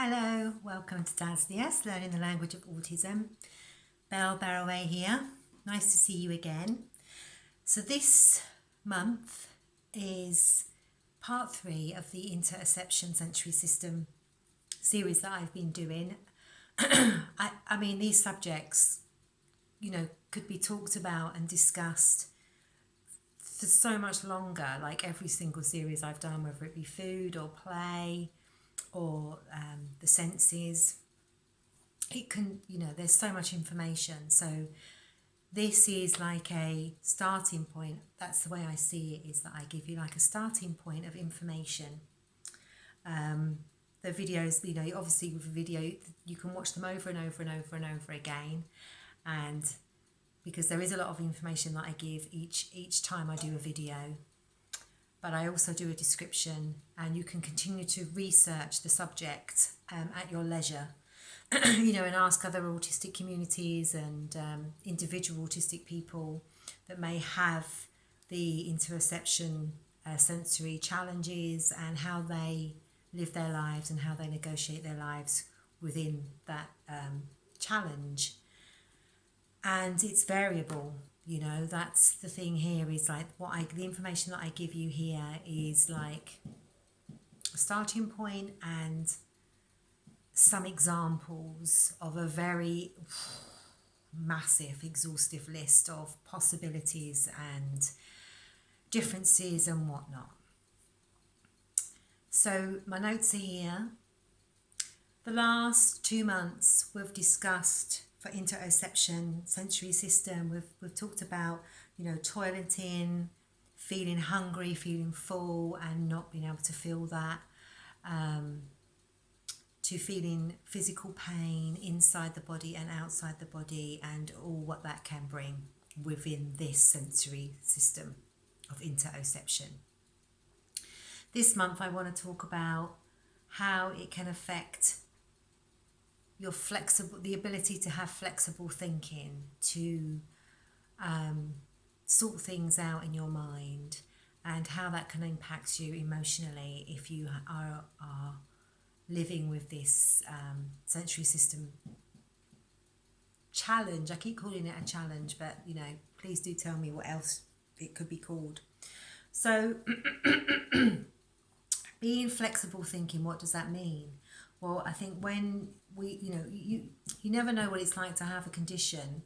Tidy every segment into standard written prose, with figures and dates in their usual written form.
Hello, welcome to Dad's the S, Learning the Language of Autism. Belle, Berroyer here. Nice to see you again. So this month is part 3 of the Interoception Sensory System series that I've been doing. I mean, these subjects, could be talked about and discussed for so much longer, like every single series I've done, whether it be food or play, or the senses. It can, there's so much information. So this is like a starting point. That's the way I see it, is that I give you like a starting point of information. The videos, obviously with a video, you can watch them over and over and over and over again. And because there is a lot of information that I give each time I do a video. But I also do a description, and you can continue to research the subject at your leisure, and ask other autistic communities and individual autistic people that may have the interoception sensory challenges, and how they live their lives and how they negotiate their lives within that challenge. And it's variable. That's the thing here, is like the information that I give you here is like a starting point and some examples of a very massive, exhaustive list of possibilities and differences and whatnot. So my notes are here. The last 2 months we've discussed for interoception sensory system, we've talked about, toileting, feeling hungry, feeling full and not being able to feel that, to feeling physical pain inside the body and outside the body, and all what that can bring within this sensory system of interoception. This month I want to talk about how it can affect your the ability to have flexible thinking, to sort things out in your mind, and how that can impact you emotionally if you are living with this sensory system challenge. I keep calling it a challenge, but please do tell me what else it could be called. So being flexible thinking, what does that mean? Well, I think when you never know what it's like to have a condition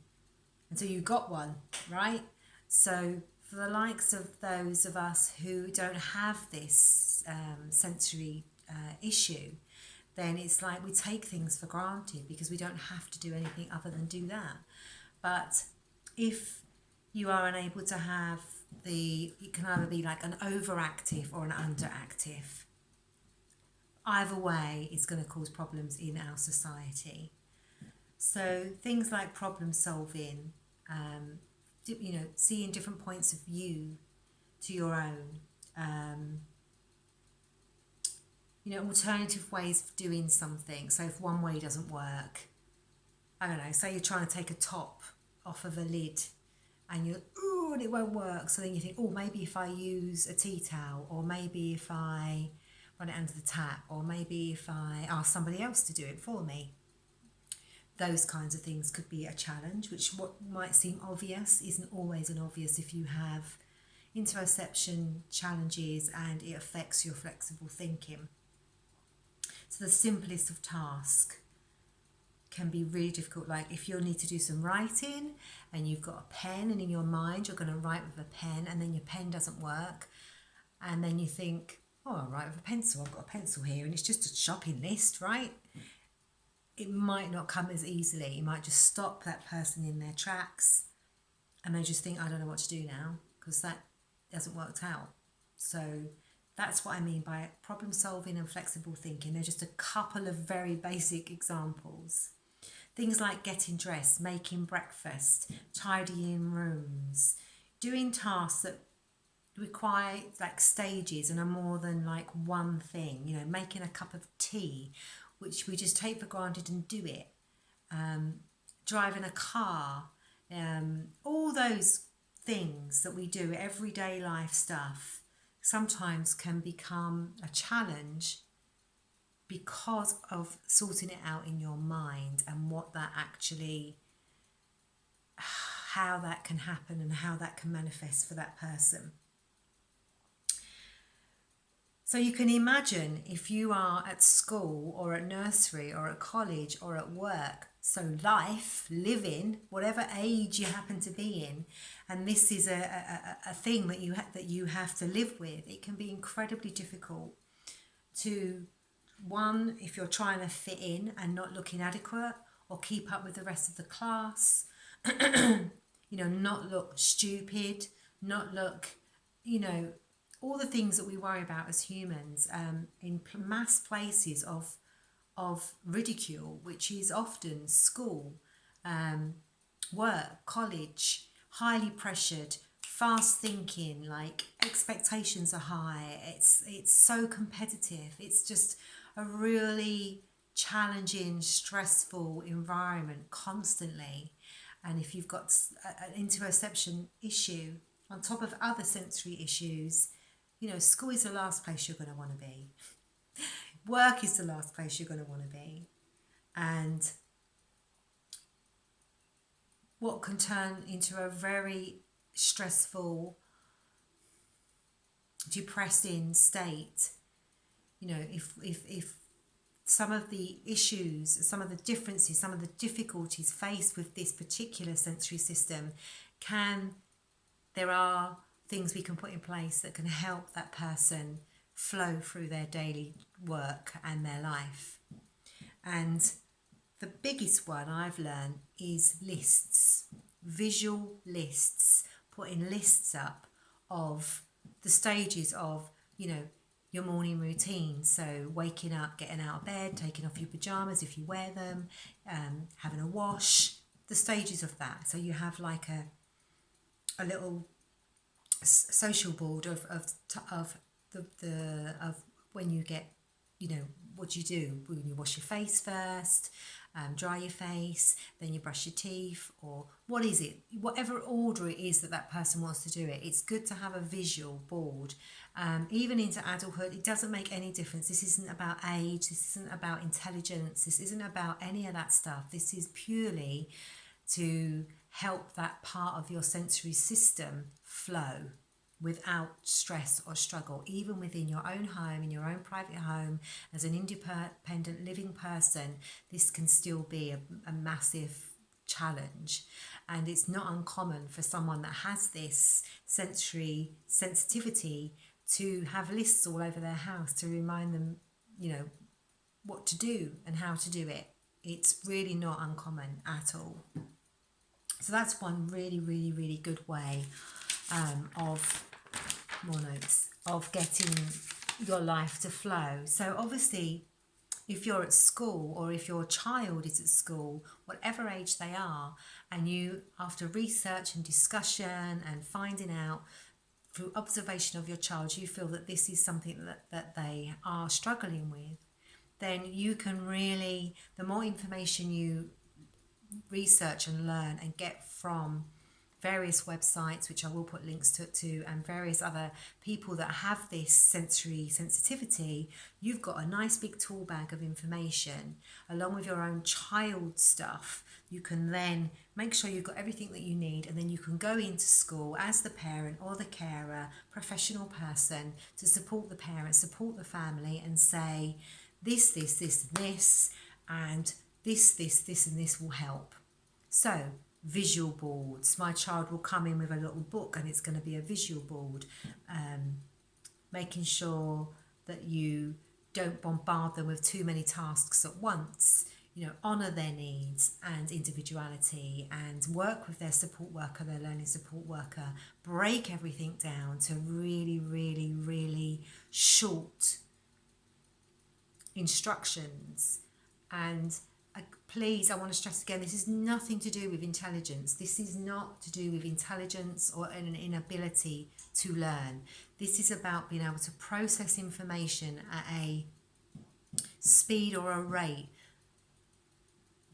until you got one, right? So for the likes of those of us who don't have this sensory issue, then it's like we take things for granted because we don't have to do anything other than do that. But if you are unable to have it can either be like an overactive or an underactive. Either way, it's going to cause problems in our society. So things like problem solving, seeing different points of view to your own, alternative ways of doing something. So if one way doesn't work, I don't know, say you're trying to take a top off of a lid and you're, and it won't work. So then you think, maybe if I use a tea towel, or maybe if I run it under the tap, or maybe if I ask somebody else to do it for me. Those kinds of things could be a challenge, which what might seem obvious isn't always an obvious if you have interoception challenges and it affects your flexible thinking. So the simplest of tasks can be really difficult. Like if you need to do some writing and you've got a pen, and in your mind you're going to write with a pen, and then your pen doesn't work, and then you think, I'll write with a pencil. I've got a pencil here, and it's just a shopping list, right? It might not come as easily. You might just stop that person in their tracks, and they just think, I don't know what to do now, because that hasn't worked out. So that's what I mean by problem solving and flexible thinking. They're just a couple of very basic examples. Things like getting dressed, making breakfast, tidying rooms, doing tasks that require like stages and are more than like one thing, making a cup of tea, which we just take for granted and do it, driving a car, all those things that we do, everyday life stuff, sometimes can become a challenge because of sorting it out in your mind and what that actually, how that can happen and how that can manifest for that person. So you can imagine if you are at school or at nursery or at college or at work, so life, living, whatever age you happen to be in, and this is a thing that you have to live with, it can be incredibly difficult to, one, if you're trying to fit in and not look inadequate or keep up with the rest of the class, not look stupid, not look, all the things that we worry about as humans, in mass places of ridicule, which is often school, work, college, highly pressured, fast thinking, like expectations are high. It's so competitive. It's just a really challenging, stressful environment constantly. And if you've got an interoception issue on top of other sensory issues, school is the last place you're going to want to be. Work is the last place you're going to want to be. And what can turn into a very stressful, depressing state, if some of the issues, some of the differences, some of the difficulties faced with this particular sensory system, there are things we can put in place that can help that person flow through their daily work and their life. And the biggest one I've learned is lists, visual lists, putting lists up of the stages of, your morning routine. So waking up, getting out of bed, taking off your pajamas if you wear them, having a wash, the stages of that. So you have like a little social board of when you get, what you do when you wash your face first, dry your face, then you brush your teeth, or what is it, whatever order it is that person wants to do it. It's good to have a visual board. Even into adulthood, it doesn't make any difference. This isn't about age, this isn't about intelligence, this isn't about any of that stuff. This is purely to help that part of your sensory system flow without stress or struggle, even within your own home, in your own private home, as an independent living person. This can still be a massive challenge, and it's not uncommon for someone that has this sensory sensitivity to have lists all over their house to remind them, what to do and how to do it. It's really not uncommon at all. So that's one really, really, really good way of getting your life to flow. So obviously, if you're at school, or if your child is at school, whatever age they are, and you, after research and discussion and finding out through observation of your child, you feel that this is something that they are struggling with, then you can really, the more information you research and learn and get from various websites, which I will put links to, and various other people that have this sensory sensitivity, you've got a nice big tool bag of information along with your own child stuff. You can then make sure you've got everything that you need, and then you can go into school as the parent or the carer, professional person, to support the parent, support the family, and say this, and this, and this, and this will help. So visual boards. My child will come in with a little book and it's going to be a visual board. Making sure that you don't bombard them with too many tasks at once. Honour their needs and individuality, and work with their support worker, their learning support worker. Break everything down to really, really, really short instructions. And please, I want to stress again, this is nothing to do with intelligence. This is not to do with intelligence or an inability to learn. This is about being able to process information at a speed or a rate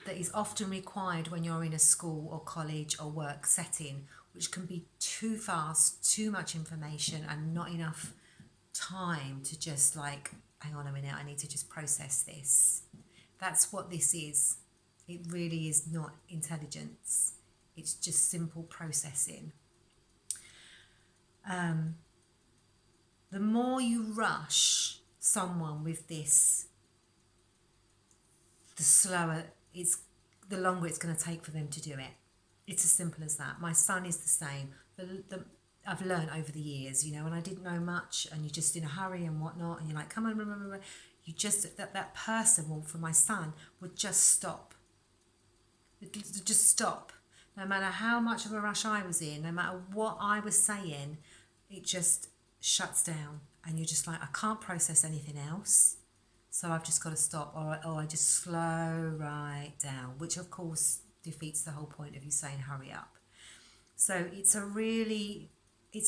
that is often required when you're in a school or college or work setting, which can be too fast, too much information, and not enough time to just hang on a minute, I need to just process this. That's what this is. It really is not intelligence. It's just simple processing. The more you rush someone with this, the slower it's, the longer it's going to take for them to do it. It's as simple as that. My son is the same. I've learned over the years, you know, when I didn't know much and you're just in a hurry and whatnot, and you're like, come on, blah, blah, blah, blah. You just, that person, well, for my son, would just stop. It would just stop. No matter how much of a rush I was in, no matter what I was saying, it just shuts down. And you're just like, I can't process anything else. So I've just got to stop, or I just slow right down, which of course defeats the whole point of you saying hurry up. So it's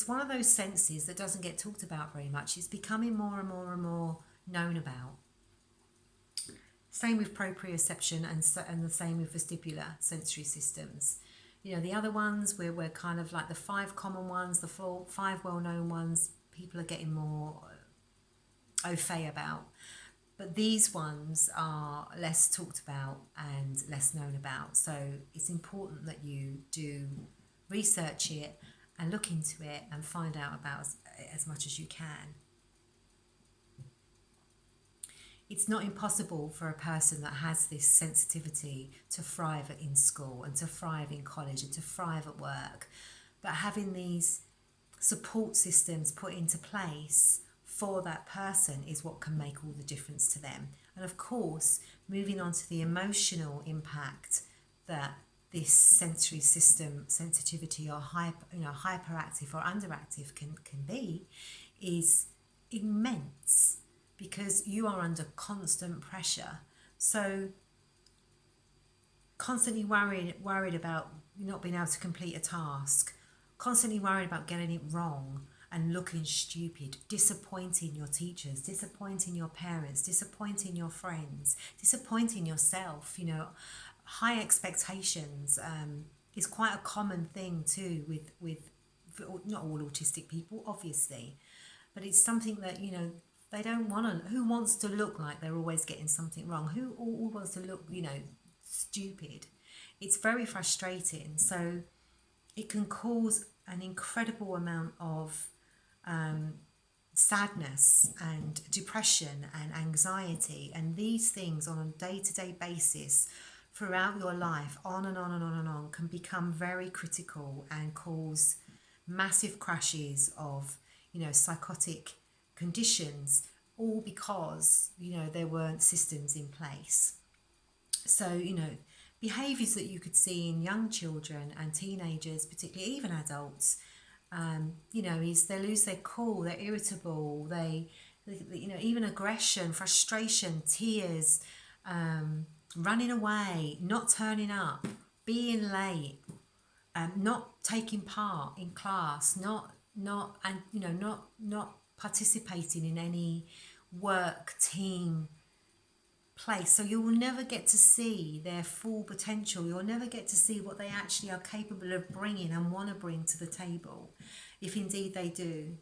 one of those senses that doesn't get talked about very much. It's becoming more and more and more known about. Same with proprioception and the same with vestibular sensory systems. You know, the other ones, we're kind of like the 5 common ones, the 5 well-known ones, people are getting more au fait about. But these ones are less talked about and less known about. So it's important that you do research it and look into it and find out about as much as you can. It's not impossible for a person that has this sensitivity to thrive in school and to thrive in college and to thrive at work. But having these support systems put into place for that person is what can make all the difference to them. And of course, moving on to the emotional impact that this sensory system sensitivity or hyperactive or underactive can be is immense, because you are under constant pressure. So constantly worried about not being able to complete a task, constantly worried about getting it wrong and looking stupid, disappointing your teachers, disappointing your parents, disappointing your friends, disappointing yourself. You know, high expectations is quite a common thing too with not all autistic people, obviously, but it's something that, you know, they don't want to. Who wants to look like they're always getting something wrong? Who all wants to look, you know, stupid? It's very frustrating. So it can cause an incredible amount of sadness and depression and anxiety, and these things on a day-to-day basis throughout your life, on and on and on and on, can become very critical and cause massive crashes of, you know, psychotic conditions, all because, you know, there weren't systems in place. So, you know, behaviours that you could see in young children and teenagers, particularly even adults, you know, is they lose their cool, they're irritable, they you know, even aggression, frustration, tears, running away, not turning up, being late, not taking part in class, not participating in any work team place. So you will never get to see their full potential. You'll never get to see what they actually are capable of bringing and want to bring to the table, if indeed they do.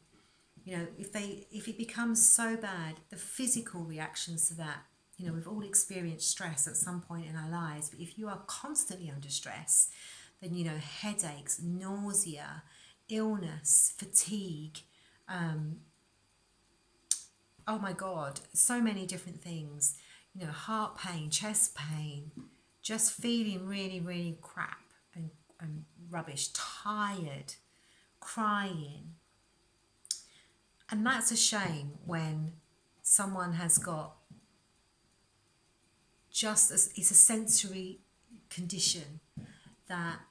You know, if it becomes so bad, the physical reactions to that, you know, we've all experienced stress at some point in our lives, but if you are constantly under stress, then, you know, headaches, nausea, illness, fatigue, oh my God, so many different things, you know, heart pain, chest pain, just feeling really, really crap and rubbish, tired, crying. And that's a shame when someone has got it's a sensory condition that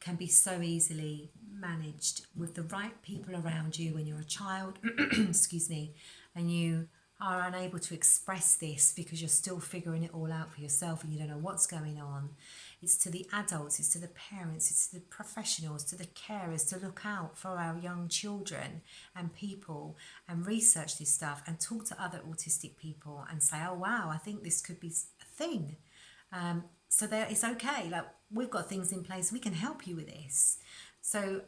can be so easily managed with the right people around you when you're a child, excuse me, and you are unable to express this because you're still figuring it all out for yourself and you don't know what's going on. It's to the adults, it's to the parents, it's to the professionals, to the carers to look out for our young children and people and research this stuff and talk to other autistic people and say, oh wow, I think this could be a thing. So there, it's okay, like we've got things in place, we can help you with this. So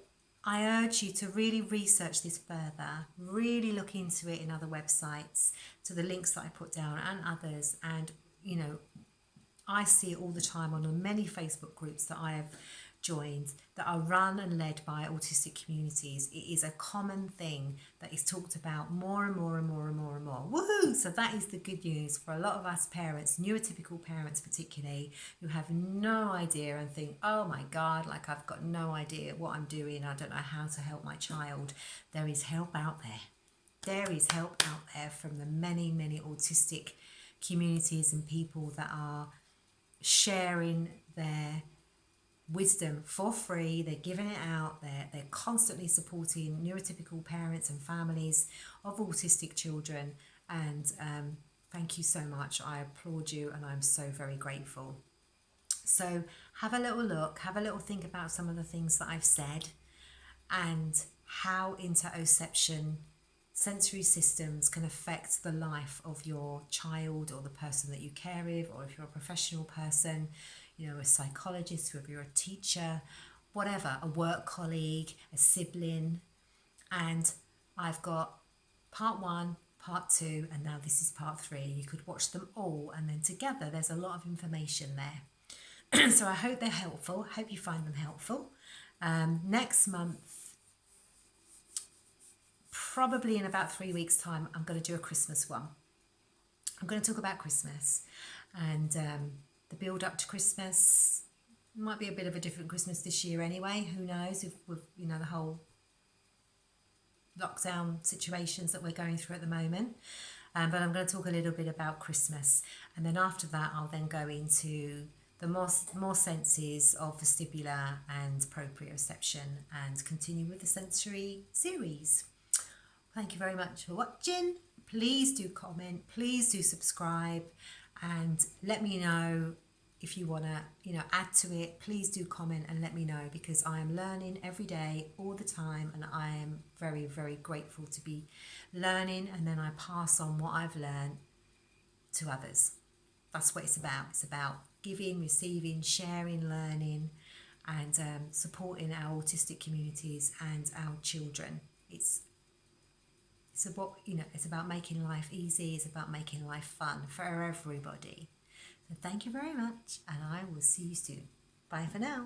I urge you to really research this further, really look into it in other websites, to the links that I put down and others. And, you know, I see it all the time on the many Facebook groups that I have joined that are run and led by autistic communities. It is a common thing that is talked about more and more and more and more and more. Woohoo! So that is the good news for a lot of us parents, neurotypical parents particularly, who have no idea and think, oh my God, like I've got no idea what I'm doing. I don't know how to help my child. There is help out there. There is help out there from the many, many autistic communities and people that are sharing their wisdom for free. They're giving it out. They're constantly supporting neurotypical parents and families of autistic children. And thank you so much. I applaud you and I'm so very grateful. So have a little look, have a little think about some of the things that I've said and how interoception sensory systems can affect the life of your child or the person that you care with, or if you're a professional person, you know, a psychologist, whether you're a teacher, whatever, a work colleague, a sibling. And I've got part 1, part 2, and now this is part 3. You could watch them all, and then together there's a lot of information there. So I hope they're helpful. I hope you find them helpful. Next month, probably in about 3 weeks' time, I'm going to do a Christmas one. I'm going to talk about Christmas and the build up to Christmas. Might be a bit of a different Christmas this year anyway. Who knows, if with, you know, the whole lockdown situations that we're going through at the moment. But I'm going to talk a little bit about Christmas, and then after that I'll then go into the more senses of vestibular and proprioception and continue with the sensory series. Thank you very much for watching. Please do comment, please do subscribe, and let me know if you want to, you know, add to it. Please do comment and let me know, because I am learning every day, all the time, and I am very, very grateful to be learning, and then I pass on what I've learned to others. That's what it's about. It's about giving, receiving, sharing, learning, and supporting our autistic communities and our children. It's about, you know, it's about making life easy. It's about making life fun for everybody. So thank you very much, and I will see you soon. Bye for now.